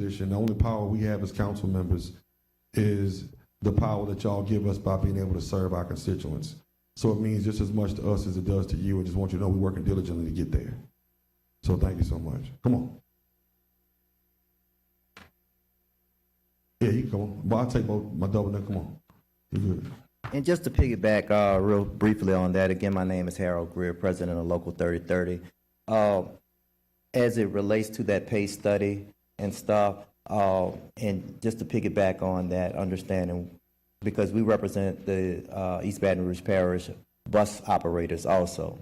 position. The only power we have as council members is the power that y'all give us by being able to serve our constituents. So it means just as much to us as it does to you. I just want you to know we're working diligently to get there. So thank you so much. Come on. Yeah, you can come on. Well, I'll take my double now. Come on. You're good. And just to piggyback real briefly on that, again, my name is Harold Greer, president of Local 3030. As it relates to that pay study and stuff, and just to piggyback on that understanding, because we represent the East Baton Rouge Parish bus operators also.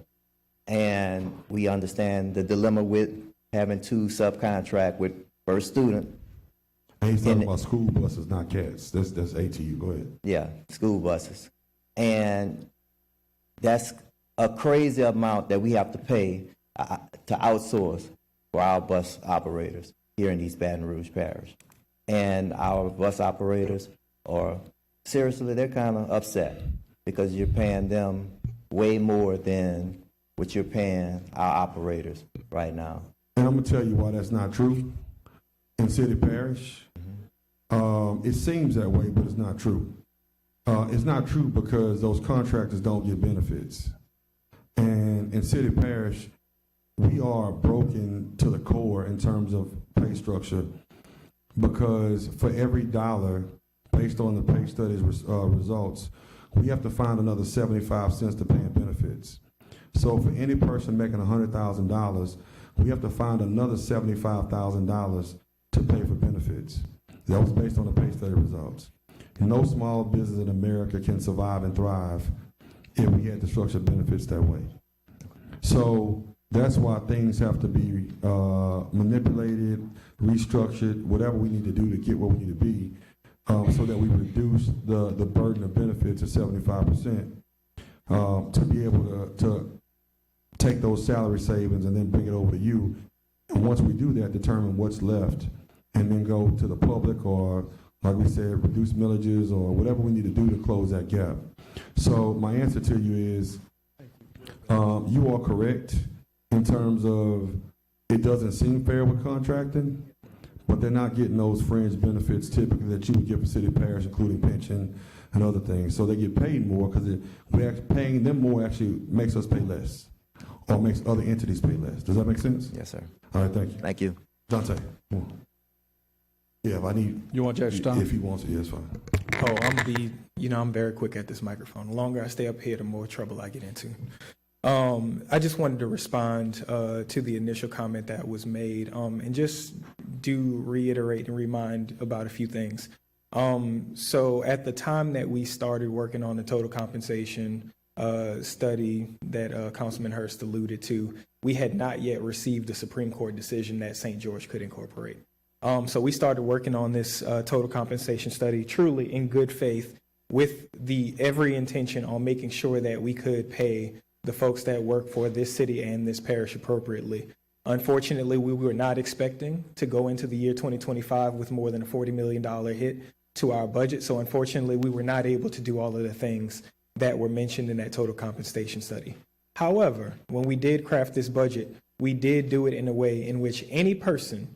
And we understand the dilemma with having to subcontract with First Student. And he's talking about school buses, not cats. That's ATU. Go ahead. Yeah, school buses. And that's a crazy amount that we have to pay to outsource for our bus operators here in East Baton Rouge Parish. And our bus operators are, seriously, they're kind of upset because you're paying them way more than what you're paying our operators right now. And I'm going to tell you why that's not true. In City Parish, it seems that way, but it's not true. It's not true because those contractors don't get benefits. And in City Parish, we are broken to the core in terms of pay structure because for every dollar, based on the pay studies results, we have to find another 75 cents to pay in benefits. So for any person making $100,000, we have to find another $75,000 to pay for benefits. That was based on the pay study results. No small business in America can survive and thrive if we had to structure benefits that way. So that's why things have to be manipulated, restructured, whatever we need to do to get where we need to be, so that we reduce the burden of benefits to 75%, to be able to take those salary savings and then bring it over to you. And once we do that, determine what's left, and then go to the public or, like we said, reduce millages or whatever we need to do to close that gap. So my answer to you is, you are correct in terms of it doesn't seem fair with contracting, but they're not getting those fringe benefits typically that you would get for city parish, including pension and other things. So they get paid more because paying them more actually makes us pay less or makes other entities pay less. Does that make sense? Yes, sir. All right, thank you. Thank you. Dante, come on. Yeah, if I need. You want extra time? If he wants it, yes, fine. Oh, I'm very quick at this microphone. The longer I stay up here, the more trouble I get into. I just wanted to respond to the initial comment that was made, and just do reiterate and remind about a few things. So at the time that we started working on the total compensation study that Councilman Hurst alluded to, we had not yet received the Supreme Court decision that St. George could incorporate. So we started working on this total compensation study truly in good faith with every intention on making sure that we could pay the folks that work for this city and this parish appropriately. Unfortunately, we were not expecting to go into the year 2025 with more than a $40 million hit to our budget. So unfortunately, we were not able to do all of the things that were mentioned in that total compensation study. However, when we did craft this budget, we did do it in a way in which any person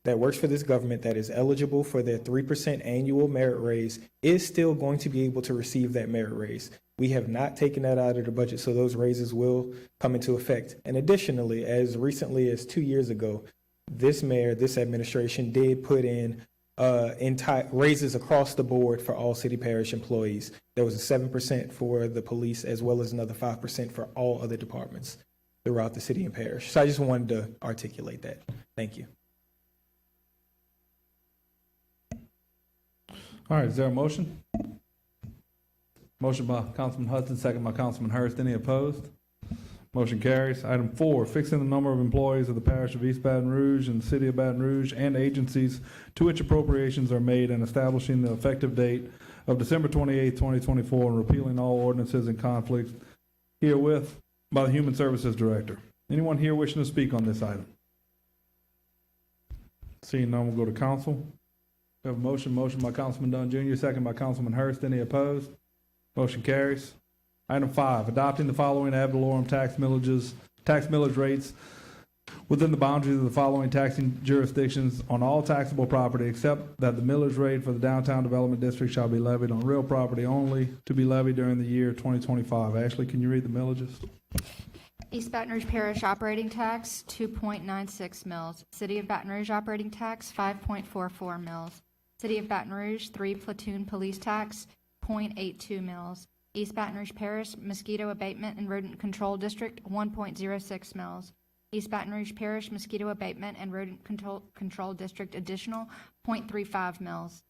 that works for this government that is eligible for their 3% annual merit raise is still going to be able to receive that merit raise. We have not taken that out of the budget, so those raises will come into effect. And additionally, as recently as 2 years ago, this mayor, this administration did put in raises across the board for all city parish employees. There was a 7% for the police as well as another 5% for all other departments throughout the city and parish. So I just wanted to articulate that. Thank you. All right, is there a motion? Motion by Councilman Hudson, second by Councilman Hurst. Any opposed? Motion carries. Item 4, fixing the number of employees of the parish of East Baton Rouge and the city of Baton Rouge and agencies to which appropriations are made and establishing the effective date of December 28, 2024 and repealing all ordinances in conflict herewith by the Human Services Director. Anyone here wishing to speak on this item? Seeing none, we'll go to council. We have a motion by Councilman Dunn Jr., second by Councilman Hurst. Any opposed? Motion carries. Item 5, adopting the following ad valorem tax millage rates within the boundaries of the following taxing jurisdictions on all taxable property, except that the millage rate for the downtown development district shall be levied on real property only, to be levied during the year 2025. Ashley, can you read the millages? East Baton Rouge Parish operating tax, 2.96 mils. City of Baton Rouge operating tax, 5.44 mils. City of Baton Rouge 3 platoon police tax, 0.82 mils. East Baton Rouge Parish mosquito abatement and rodent control district, 1.06 mils. East Baton Rouge Parish mosquito abatement and rodent control district additional, 0.35 mils.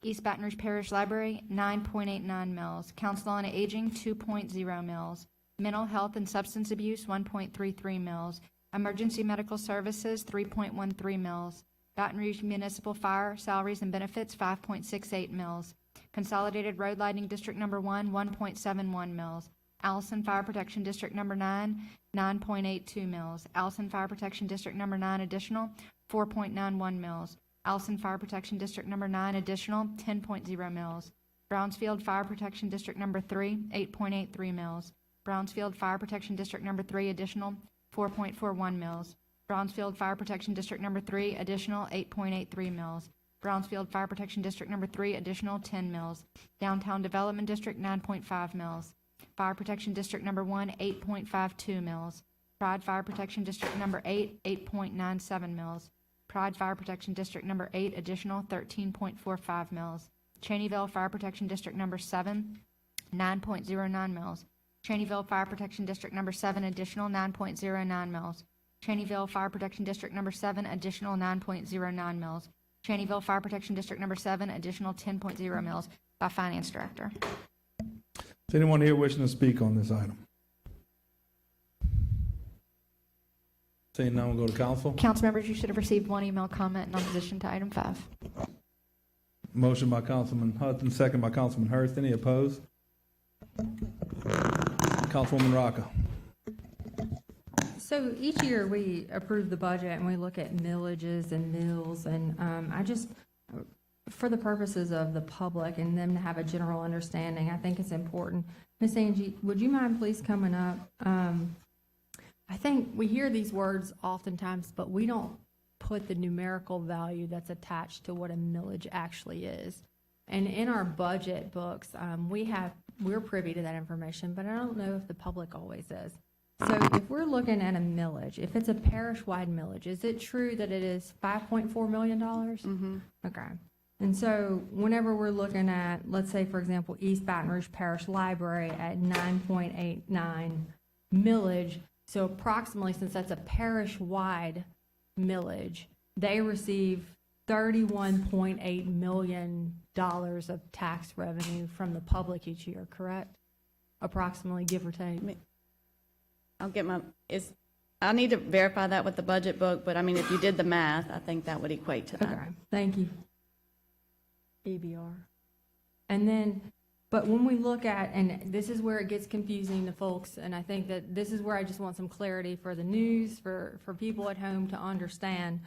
East Baton Rouge Parish Library, 9.89 mils. Council on Aging, 2.0 mils. Mental health and substance abuse, 1.33 mils. Emergency medical services, 3.13 mils. Baton Rouge Municipal Fire salaries and benefits, 5.68 mils. Consolidated Road Lighting District Number 1, 1.71 mils. Allison Fire Protection District Number 9, 9.82 mils. Allison Fire Protection District Number 9 additional, 4.91 mils. Allison Fire Protection District Number 9 additional, 10.0 mils. Brownsfield Fire Protection District Number 3, 8.83 mils. Brownsfield Fire Protection District Number 3 additional, 4.41 mils. Brownsfield Fire Protection District Number 3 additional, 8.83 mils. Brownsfield Fire Protection District Number 3 additional, 10 mils. Downtown Development District, 9.5 mils. Fire Protection District Number 1, 8.52 mils. Pride Fire Protection District Number 8, 8.97 mils. Pride Fire Protection District Number 8 additional, 13.45 mils. Cheneyville Fire Protection District Number 7, 9.09 mils. Cheneyville Fire Protection District Number 7 additional, 9.09 mils. Cheneyville Fire Protection District Number 7 additional, 9.09 mils. Cheneyville Fire Protection District Number 7 additional, 10.0 mils. By Finance Director. Is anyone here wishing to speak on this item? Seeing none, we'll go to council. Council members, you should have received one email comment in opposition to item 5. Motion by Councilman Hudson, second by Councilman Hurst. Any opposed? Councilwoman Rocca. So each year we approve the budget and we look at millages and mills, and I just, for the purposes of the public and them to have a general understanding, I think it's important. Ms. Angie, would you mind please coming up? I think we hear these words oftentimes, but we don't put the numerical value that's attached to what a millage actually is. And in our budget books, we're privy to that information, but I don't know if the public always is. So if we're looking at a millage, if it's a parish-wide millage, is it true that it is $5.4 million? Mm-hmm. Okay. And so whenever we're looking at, let's say, for example, East Baton Rouge Parish Library at 9.89 millage, so approximately, since that's a parish-wide millage, they receive $31.8 million of tax revenue from the public each year, correct? Approximately, give or take. I need to verify that with the budget book, but I mean, if you did the math, I think that would equate to that. Okay, thank you. EBR. And then, but when we look at, and this is where it gets confusing to folks, and I think that this is where I just want some clarity for the news, for people at home to understand.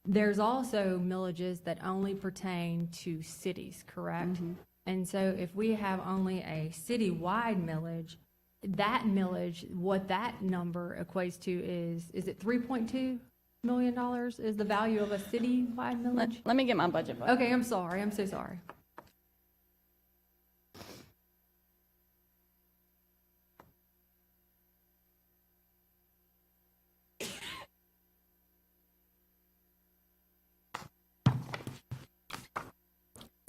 There's also millages that only pertain to cities, correct? Mm-hmm. And so if we have only a citywide millage, that millage, what that number equates to is it $3.2 million is the value of a citywide millage? Let me get my budget book. Okay, I'm sorry. I'm so sorry.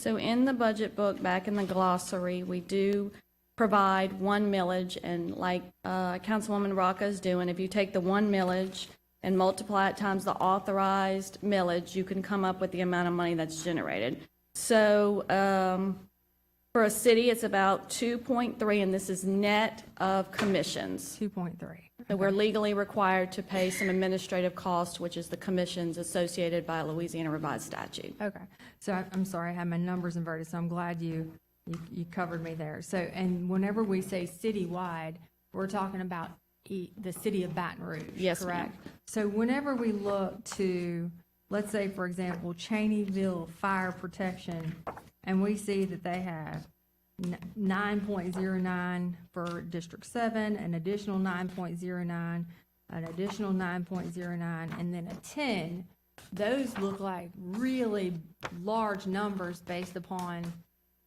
So in the budget book, back in the glossary, we do provide one millage, and like Councilwoman Rocca is doing, if you take the one millage and multiply it times the authorized millage, you can come up with the amount of money that's generated. So for a city, it's about 2.3, and this is net of commissions. 2.3. So we're legally required to pay some administrative costs, which is the commissions associated by Louisiana Revised Statute. Okay. So I'm sorry, I had my numbers inverted, so I'm glad you covered me there. So, and whenever we say citywide, we're talking about the city of Baton Rouge, yes, correct? ma'am. So whenever we look to, let's say, for example, Cheneyville Fire Protection, and we see that they have 9.09 for District 7, an additional 9.09 an additional 9.09, and then a 10, those look like really large numbers based upon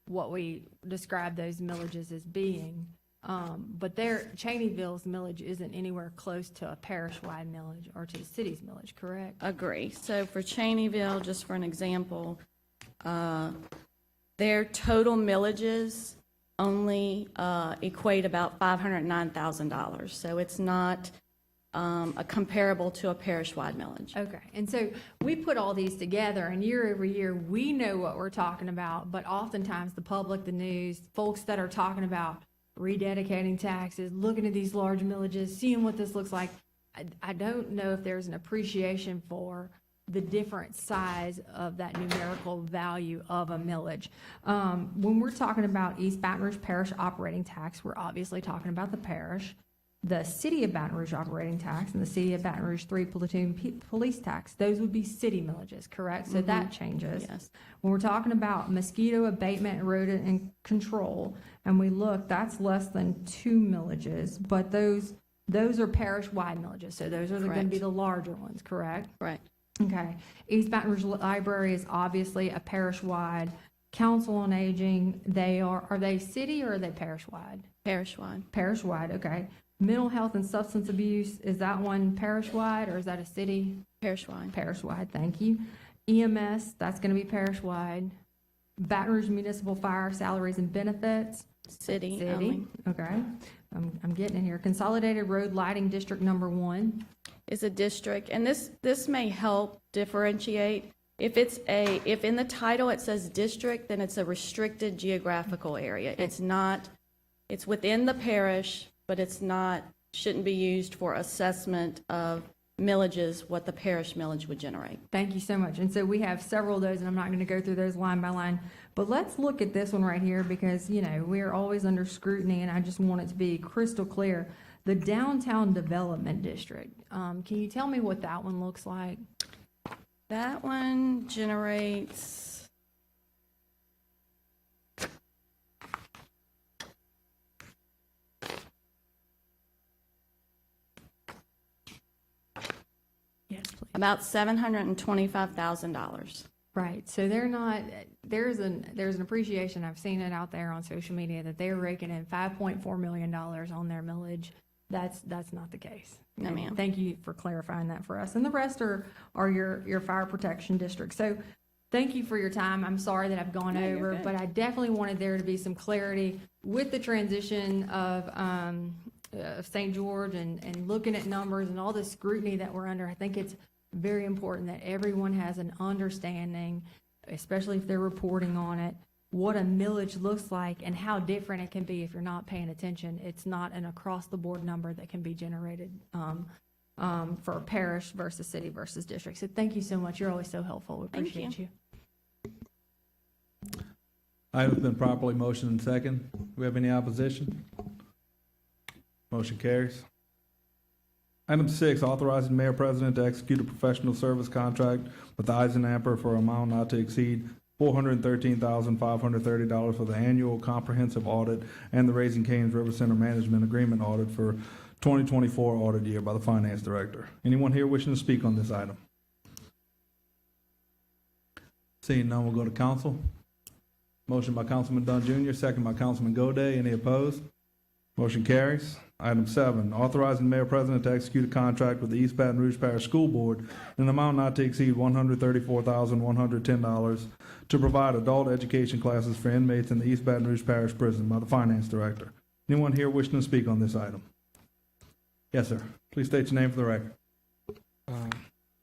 what we describe those millages as being. But Cheneyville's millage isn't anywhere close to a parish-wide millage or to the city's millage, correct? Agree. So for Cheneyville, just for an example, their total millages only equate about $509,000. So it's not comparable to a parish-wide millage. Okay, and so we put all these together, and year over year, we know what we're talking about, but oftentimes the public, the news, folks that are talking about rededicating taxes, looking at these large millages, seeing what this looks like, I don't know if there's an appreciation for the different size of that numerical value of a millage. When we're talking about East Baton Rouge Parish operating tax, we're obviously talking about the parish, the City of Baton Rouge operating tax, and the City of Baton Rouge 3 platoon police tax. Those would be city millages, correct? So that changes. Yes. When we're talking about mosquito abatement and rodent and control, and we look, that's less than 2 millages, but those are parish-wide millages, so those are going to Correct. be the larger ones, correct? Correct. Okay. East Baton Rouge Library is obviously a parish-wide. Council on Aging, are they city or are they parish-wide? Parish-wide. Parish-wide, okay. Mental health and substance abuse, is that one parish-wide or is that a city? Parish-wide. Parish-wide, thank you. EMS, that's going to be parish-wide. Baton Rouge Municipal Fire Salaries and Benefits. City City, only. okay. I'm getting it here. Consolidated Road Lighting District Number 1. Is a district, and this may help differentiate. If in the title it says district, then it's a restricted geographical area. It's within the parish, but shouldn't be used for assessment of millages, what the parish millage would generate. Thank you so much. And so we have several of those, and I'm not going to go through those line by line. But let's look at this one right here because, we're always under scrutiny, and I just want it to be crystal clear. The Downtown Development District, can you tell me what that one looks like? That one generates Yes, please. about $725,000. Right. So there's an appreciation, I've seen it out there on social media, that they're raking in $5.4 million on their millage. That's not the case. No, ma'am. Thank you for clarifying that for us. And the rest are your fire protection districts. So thank you for your time. I'm sorry that I've gone No, you're over, good. but I definitely wanted there to be some clarity with the transition of St. George and looking at numbers and all the scrutiny that we're under. I think it's very important that everyone has an understanding, especially if they're reporting on it, what a millage looks like and how different it can be if you're not paying attention. It's not an across-the-board number that can be generated for a parish versus city versus district. So thank you so much. You're always so helpful. We Thank appreciate you. Item's been properly motioned and second. Do we have any opposition? Motion carries. Item 6, authorizing Mayor President to execute a professional service contract with Eisenamper for an amount not to exceed $413,530 for the annual comprehensive audit and the Raising Cane's River Center Management Agreement audit for 2024 audit year by the Finance Director. Anyone here wishing to speak on this item? Seeing none, we'll go to council. Motion by Councilman Dunn Jr., second by Councilman Goday. Any opposed? Motion carries. Item 7, authorizing the Mayor President to execute a contract with the East Baton Rouge Parish School Board in an amount not to exceed $134,110 to provide adult education classes for inmates in the East Baton Rouge Parish Prison by the Finance Director. Anyone here wishing to speak on this item? Yes, sir. Please state your name for the record.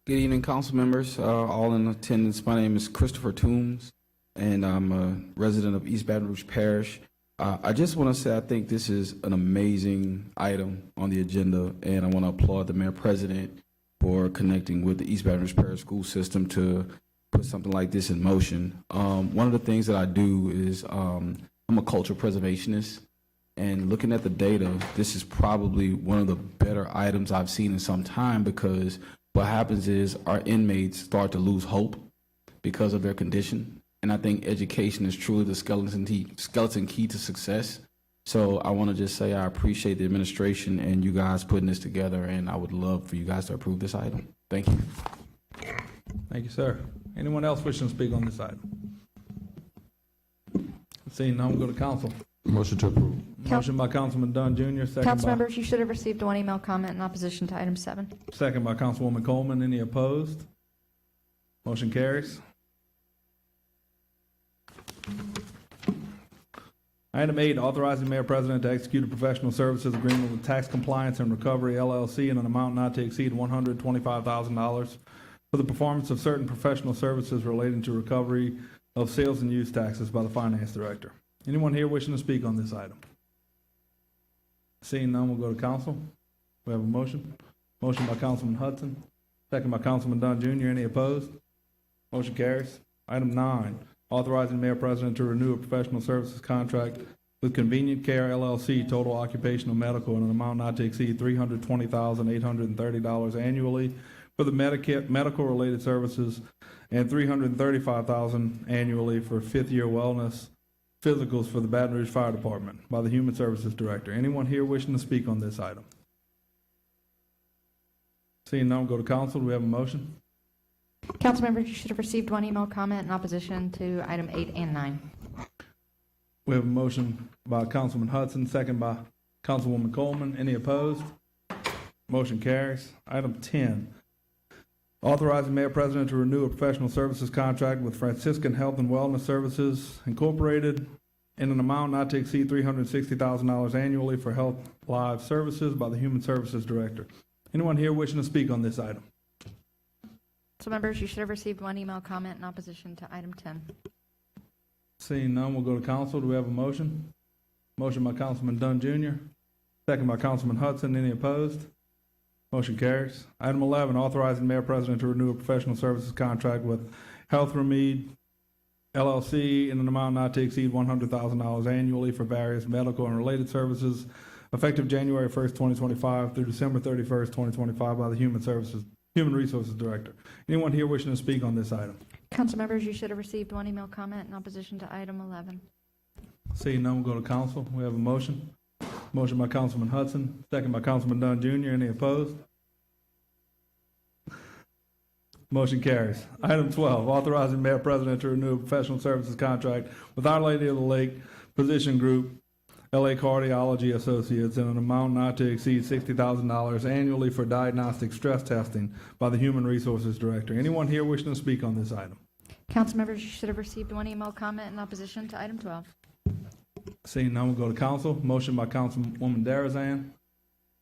Good evening, council members, all in attendance. My name is Christopher Toombs, and I'm a resident of East Baton Rouge Parish. I just want to say I think this is an amazing item on the agenda, and I want to applaud the Mayor President for connecting with the East Baton Rouge Parish school system to put something like this in motion. One of the things that I do is I'm a cultural preservationist, and looking at the data, this is probably one of the better items I've seen in some time, because what happens is our inmates start to lose hope because of their condition. And I think education is truly the skeleton key to success. So I want to just say I appreciate the administration and you guys putting this together, and I would love for you guys to approve this item. Thank you. Thank you, sir. Anyone else wishing to speak on this item? Seeing none, we'll go to council. Motion to approve. Motion by Councilman Dunn Jr., second Council by, members, you should have received one email comment in opposition to item 7. second by Councilwoman Coleman. Any opposed? Motion carries. Item 8, authorizing Mayor President to execute a professional services agreement with Tax Compliance and Recovery LLC in an amount not to exceed $125,000 for the performance of certain professional services relating to recovery of sales and use taxes by the Finance Director. Anyone here wishing to speak on this item? Seeing none, we'll go to council. We have a motion. Motion by Councilman Hudson, second by Councilman Dunn Jr. Any opposed? Motion carries. Item 9, authorizing Mayor President to renew a professional services contract with Convenient Care LLC, total occupational medical, in an amount not to exceed $320,830 annually for the medical-related services and $335,000 annually for fifth-year wellness physicals for the Baton Rouge Fire Department by the Human Services Director. Anyone here wishing to speak on this item? Seeing none, we'll go to council. Do we have a motion? Council members, you should have received one email comment in opposition to item 8 and 9. We have a motion by Councilman Hudson, second by Councilwoman Coleman. Any opposed? Motion carries. Item 10, authorizing Mayor President to renew a professional services contract with Franciscan Health and Wellness Services Incorporated in an amount not to exceed $360,000 annually for Health Live Services by the Human Services Director. Anyone here wishing to speak on this item? Council members, you should have received one email comment in opposition to item 10. Seeing none, we'll go to council. Do we have a motion? Motion by Councilman Dunn Jr., second by Councilman Hudson. Any opposed? Motion carries. Item 11, authorizing Mayor President to renew a professional services contract with Health Remede LLC in an amount not to exceed $100,000 annually for various medical and related services effective January 1st, 2025 through December 31st, 2025 by the Human Resources Director. Anyone here wishing to speak on this item? Council members, you should have received one email comment in opposition to item 11. Seeing none, we'll go to council. We have a motion. Motion by Councilman Hudson, second by Councilman Dunn Jr. Any opposed? Motion carries. Item 12, authorizing Mayor President to renew a professional services contract with Our Lady of the Lake Physician Group, LA Cardiology Associates, in an amount not to exceed $60,000 annually for diagnostic stress testing by the Human Resources Director. Anyone here wishing to speak on this item? Council members, you should have received one email comment in opposition to item 12. Seeing none, we'll go to council. Motion by Councilwoman Darazan,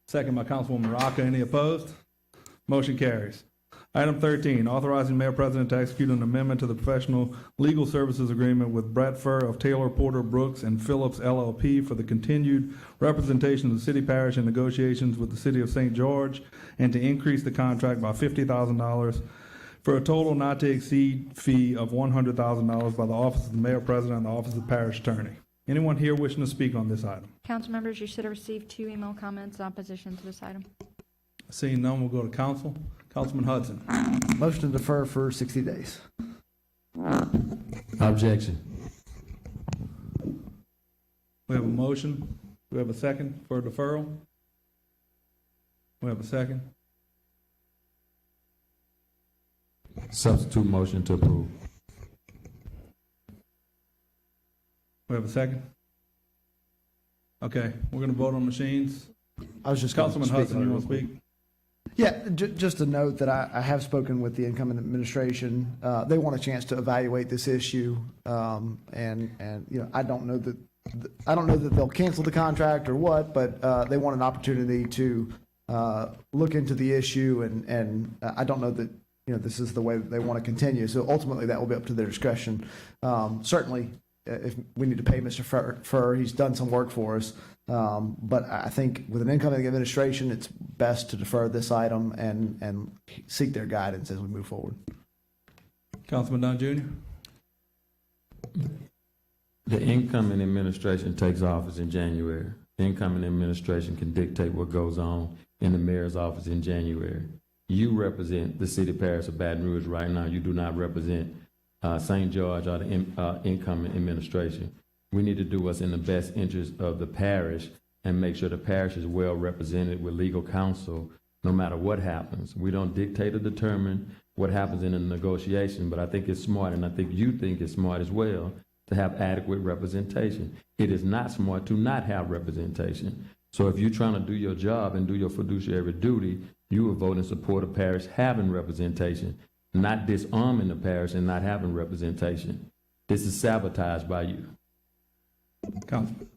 second by Councilwoman Rocca. Any opposed? Motion carries. Item 13, authorizing Mayor President to execute an amendment to the professional legal services agreement with Brett Furr of Taylor, Porter, Brooks, and Phillips LLP for the continued representation of the city parish in negotiations with the city of St. George, and to increase the contract by $50,000 for a total not to exceed fee of $100,000 by the Office of the Mayor President and the Office of the Parish Attorney. Anyone here wishing to speak on this item? Council members, you should have received 2 email comments in opposition to this item. Seeing none, we'll go to council. Councilman Hudson. Motion to defer for 60 days. Objection. We have a motion. Do we have a second for deferral? We have a second. Substitute motion to approve. We have a second. Okay, we're going to vote on machines. I was just gonna Councilman speak Hudson, on it you real want to quick. speak? Yeah, just to note that I have spoken with the incoming administration. They want a chance to evaluate this issue, and you know, I don't know that they'll cancel the contract or what, but they want an opportunity to look into the issue, and I don't know that, you know, this is the way that they want to continue. So ultimately, that will be up to their discretion. Certainly, if we need to pay Mr. Furr, he's done some work for us. But I think with an incoming administration, it's best to defer this item and seek their guidance as we move forward. Councilman Dunn Jr. The incoming administration takes office in January. The incoming administration can dictate what goes on in the mayor's office in January. You represent the city parish of Baton Rouge right now. You do not represent St. George or the incoming administration. We need to do what's in the best interest of the parish and make sure the parish is well represented with legal counsel no matter what happens. We don't dictate or determine what happens in a negotiation, but I think it's smart, and I think you think it's smart as well, to have adequate representation. It is not smart to not have representation. So if you're trying to do your job and do your fiduciary duty, you will vote in support of parish having representation, not disarming the parish and not having representation. This is sabotage by you. Councilman.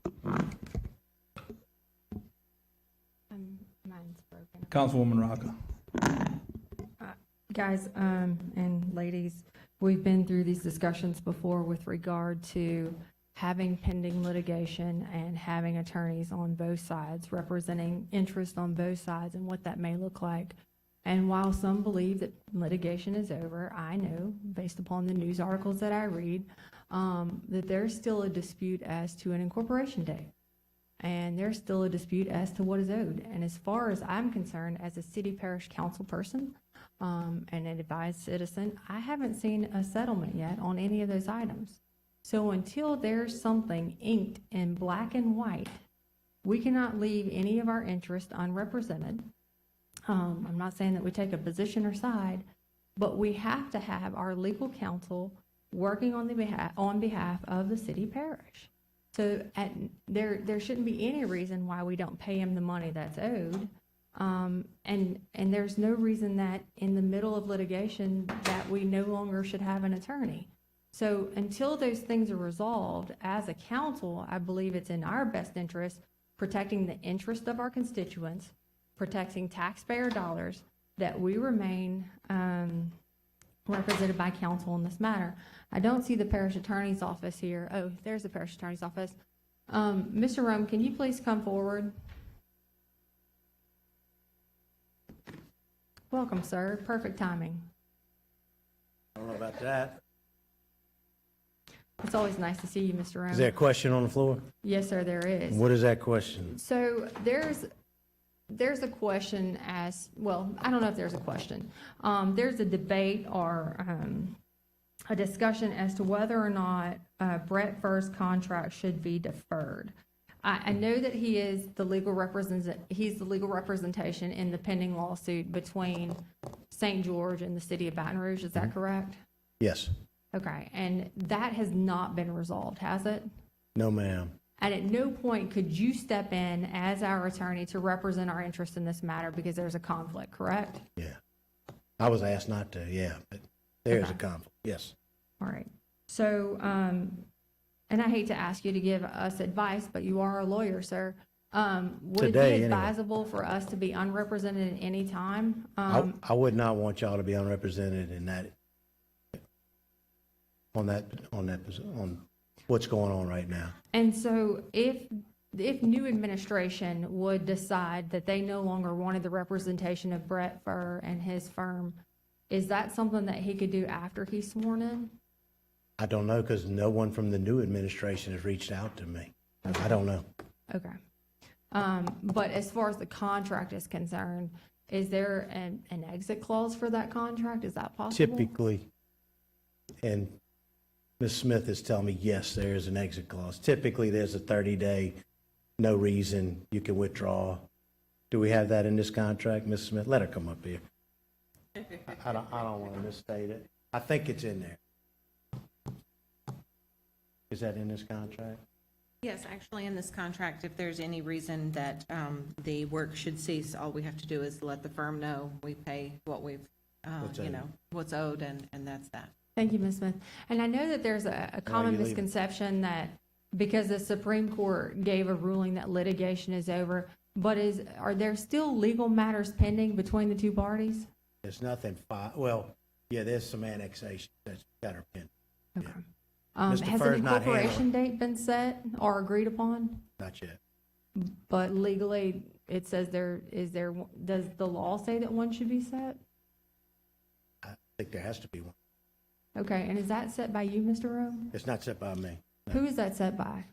Mine's broken. Councilwoman Rocca. Guys, and ladies, we've been through these discussions before with regard to having pending litigation and having attorneys on both sides, representing interest on both sides and what that may look like. And while some believe that litigation is over, I know, based upon the news articles that I read, that there's still a dispute as to an incorporation date. And there's still a dispute as to what is owed. And as far as I'm concerned, as a city parish council person, and an advised citizen, I haven't seen a settlement yet on any of those items. So until there's something inked in black and white, we cannot leave any of our interests unrepresented. I'm not saying that we take a position or side, but we have to have our legal counsel working on behalf of the city parish. So there shouldn't be any reason why we don't pay him the money that's owed. And there's no reason that in the middle of litigation that we no longer should have an attorney. So until those things are resolved, as a council, I believe it's in our best interest, protecting the interest of our constituents, protecting taxpayer dollars, that we remain represented by council in this matter. I don't see the parish attorney's office here. Oh, there's the parish attorney's office. Mr. Rome, can you please come forward? Welcome, sir. Perfect timing. I don't know about that. It's always nice to see you, Mr. Rome. Is there a question on the floor? Yes, sir, there is. What is that question? So there's a question as, well, I don't know if there's a question. There's a debate or a discussion as to whether or not Brett Furr's contract should be deferred. I know that he is the legal representation in the pending lawsuit between St. George and the city of Baton Rouge. Is that correct? Yes. Okay, and that has not been resolved, has it? No, ma'am. And at no point could you step in as our attorney to represent our interest in this matter because there's a conflict, correct? Yeah. I was asked not to, yeah, but there's Okay. a conflict, yes. All right. So, and I hate to ask you to give us advice, but you are a lawyer, sir. Would it Today, be anyway. advisable for us to be unrepresented at any time? I would not want y'all to be unrepresented in that, on what's going on right now. And so if new administration would decide that they no longer wanted the representation of Brett Furr and his firm, is that something that he could do after he's sworn in? I don't know, because no one from the new administration has reached out to me. I don't know. Okay. But as far as the contract is concerned, is there an exit clause for that contract? Is that possible? Typically, and Ms. Smith is telling me, yes, there is an exit clause. Typically, there's a 30-day, no reason, you can withdraw. Do we have that in this contract, Ms. Smith? Let her come up here. I don't want to misstate it. I think it's in there. Is that in this contract? Yes, actually, in this contract, if there's any reason that the work should cease, all we have to do is let the firm know we pay what we've, what's owed, and that's that. Thank you, Ms. Smith. And I know that there's a common you leave it. misconception that because the Supreme Court gave a ruling that litigation is over, but are there still legal matters pending between the two parties? There's nothing, well, yeah, there's some annexation that's got her pinned. Okay. Mr. Has Furr's an not incorporation date been set or agreed upon? Not yet. But legally, it says does the law say that one should be set? I think there has to be one. Okay, and is that set by you, Mr. Rowe? It's not set by me. Who is that set by?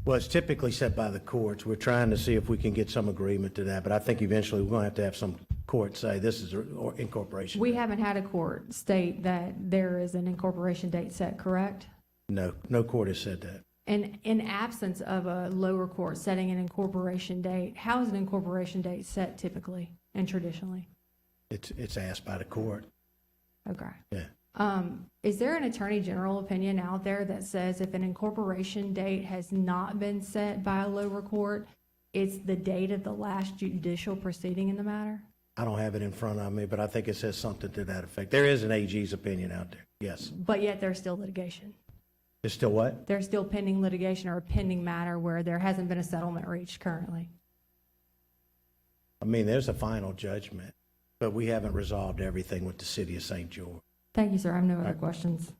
Well, it's typically set by the courts. We're trying to see if we can get some agreement to that, but I think eventually we're going to have some court say this is or incorporation. We haven't had a court state that there is an incorporation date set, correct? No, no court has said that. And in absence of a lower court setting an incorporation date, how is an incorporation date set typically and traditionally? It's asked by the court. Okay. Yeah. Is there an attorney general opinion out there that says if an incorporation date has not been set by a lower court, it's the date of the last judicial proceeding in the matter? I don't have it in front of me, but I think it says something to that effect. There is an AG's opinion out there, yes. But yet there's still litigation. There's still what? There's still pending litigation or a pending matter where there hasn't been a settlement reached currently. I mean, there's a final judgment, but we haven't resolved everything with the city of St. George. Thank you, sir. I have no other questions.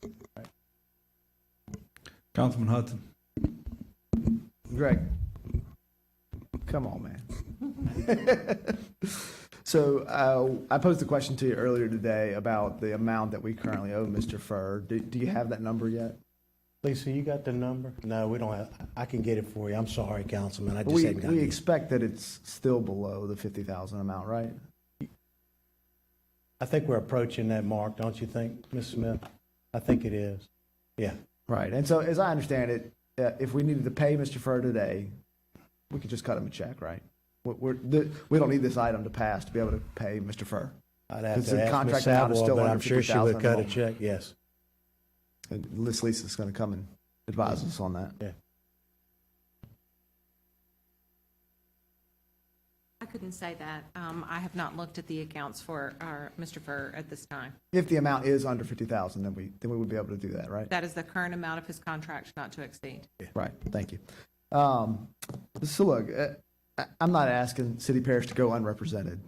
Councilman Hudson. Greg, come on, man. So I posed a question to you earlier today about the amount that we currently owe Mr. Furr. Do you have that number yet? Lisa, you got the number? No, we don't have, I can get it for you. I'm sorry, Councilman, I just We, haven't got we it. expect that it's still below the 50,000 amount, right? I think we're approaching that mark, don't you think, Ms. Smith? I think it is. Yeah. Right. And so as I understand it, if we needed to pay Mr. Furr today, we could just cut him a check, right? We don't need this item to pass to be able to pay Mr. Furr. I'd have Because to the ask Ms. contract amount is Savoy, still but under I'm sure she would 50,000 cut a at the check, yes. And Liz Lisa's going to come and advise us on that. Yeah. I couldn't say that. I have not looked at the accounts for our Mr. Furr at this time. If the amount is under 50,000, then we would be able to do that, right? That is the current amount of his contract, not to exceed. Right. Thank you. So look, I'm not asking city parish to go unrepresented.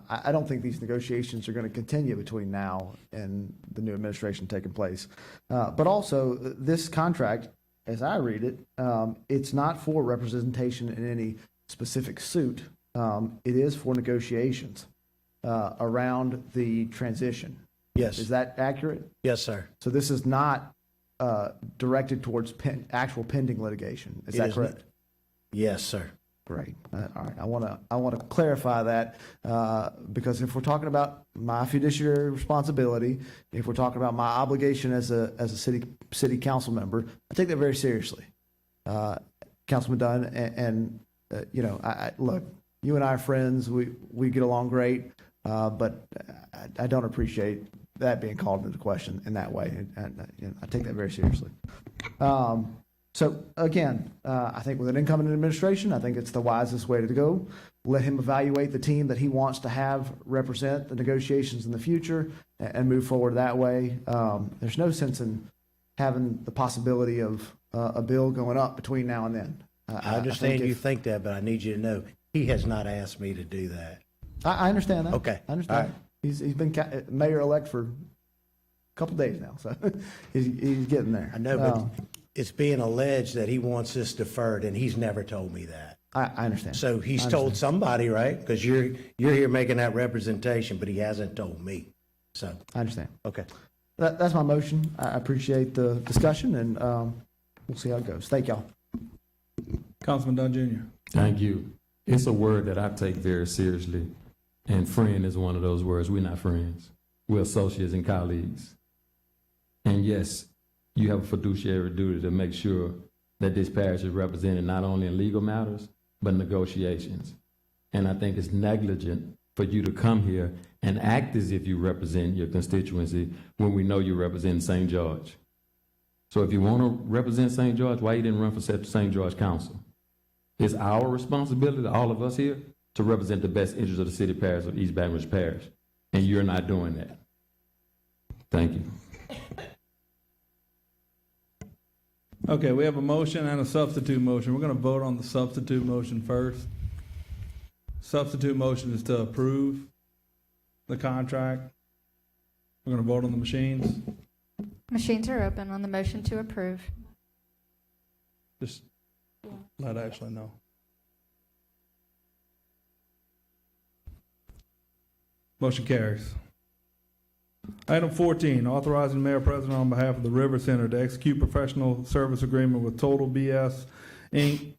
I don't think these negotiations are going to continue between now and the new administration taking place. But also, this contract, as I read it, it's not for representation in any specific suit. It is for negotiations around the transition. Yes. Is that accurate? Yes, sir. So this is not directed towards actual pending litigation. Is It that is correct? Yes, sir. Great. All right. I want to clarify that because if we're talking about my fiduciary responsibility, if we're talking about my obligation as a city council member, I take that very seriously. Councilman Dunn, and you know, look, you and I are friends. We get along great, but I don't appreciate that being called into question in that way, and you know, I take that very seriously. So again, I think with an incoming administration, I think it's the wisest way to go. Let him evaluate the team that he wants to have represent the negotiations in the future and move forward that way. There's no sense in having the possibility of a bill going up between now and then. I understand you think that, but I need you to know, he has not asked me to do that. I understand that. Okay. I understand. All right. He's been mayor-elect for a couple days now, so he's getting there. I know, but it's being alleged that he wants this deferred, and he's never told me that. I understand. So he's told somebody, right? Because you're here making that representation, but he hasn't told me. So, I understand. okay. That's my motion. I appreciate the discussion, and we'll see how it goes. Thank y'all. Councilman Dunn Jr. Thank you. It's a word that I take very seriously, and friend is one of those words. We're not friends. We're associates and colleagues. And yes, you have a fiduciary duty to make sure that this parish is represented not only in legal matters, but negotiations. And I think it's negligent for you to come here and act as if you represent your constituency when we know you represent St. George. So if you want to represent St. George, why you didn't run for St. George Council? It's our responsibility, all of us here, to represent the best interests of the city parish of East Baton Rouge Parish. And you're not doing that. Thank you. Okay, we have a motion and a substitute motion. We're going to vote on the substitute motion first. Substitute motion is to approve the contract. We're going to vote on the machines. Machines are open on the motion to approve. Just let Ashley know. Motion carries. Item 14, authorizing Mayor President on behalf of the River Center to execute professional service agreement with Total BS Inc.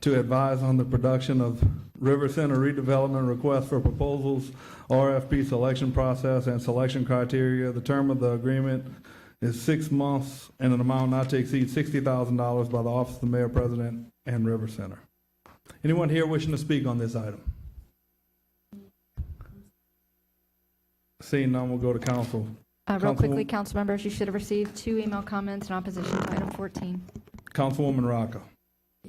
to advise on the production of River Center redevelopment request for proposals, RFP selection process, and selection criteria. The term of the agreement is 6 months and an amount not to exceed $60,000 by the Office of the Mayor, President, and River Center. Anyone here wishing to speak on this item? Seeing none, we'll go to council. Real quickly, council members, you should have received 2 email comments in opposition to item 14. Councilwoman Rocca.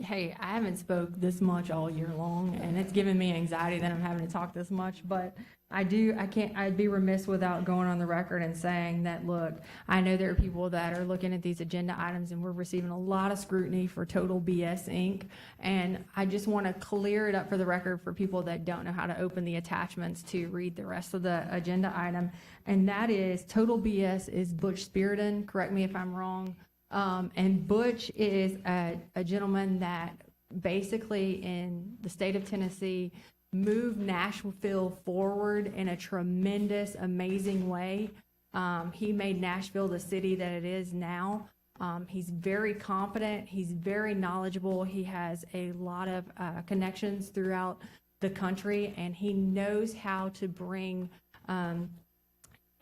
Hey, I haven't spoke this much all year long, and it's given me anxiety that I'm having to talk this much, but I'd be remiss without going on the record and saying that, look, I know there are people that are looking at these agenda items, and we're receiving a lot of scrutiny for Total BS Inc., and I just want to clear it up for the record for people that don't know how to open the attachments to read the rest of the agenda item, and that is Total BS is Butch Spiriton, correct me if I'm wrong, and Butch is a gentleman that basically in the state of Tennessee moved Nashville forward in a tremendous, amazing way. He made Nashville the city that it is now. He's very competent. He's very knowledgeable. He has a lot of connections throughout the country, and he knows how to bring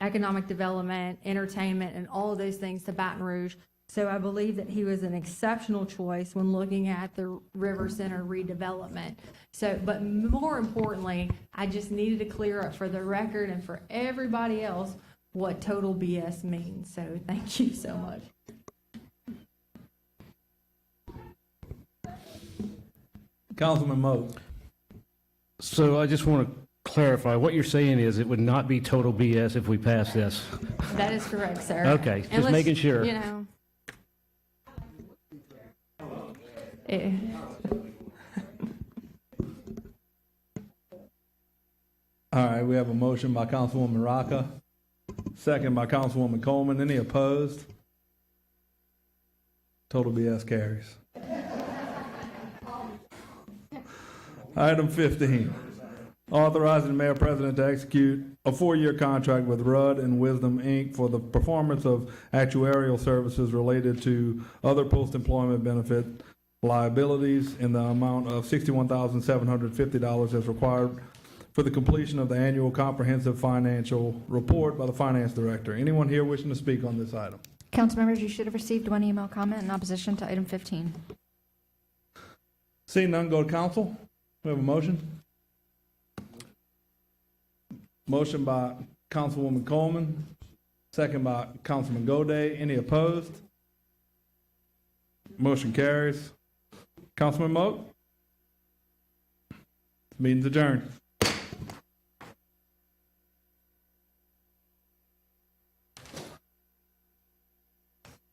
economic development, entertainment, and all of those things to Baton Rouge. So I believe that he was an exceptional choice when looking at the River Center redevelopment. So, but more importantly, I just needed to clear up for the record and for everybody else what Total BS means. So thank you so much. Councilman Moak. So I just want to clarify, what you're saying is it would not be total BS if we pass this? That is correct, sir. Okay, just Unless, making sure. You know. All right, we have a motion by Councilwoman Rocca, second by Councilwoman Coleman. Any opposed? Total BS carries. Item 15, authorizing the Mayor President to execute a 4-year contract with Rudd and Wisdom, Inc. for the performance of actuarial services related to other post-employment benefit liabilities in the amount of $61,750 as required for the completion of the annual comprehensive financial report by the Finance Director. Anyone here wishing to speak on this item? Council members, you should have received 1 email comment in opposition to item 15. Seeing none, go to council. We have a motion. Motion by Councilwoman Coleman, second by Councilman Goday. Any opposed? Motion carries. Councilman Moak? Meeting's adjourned.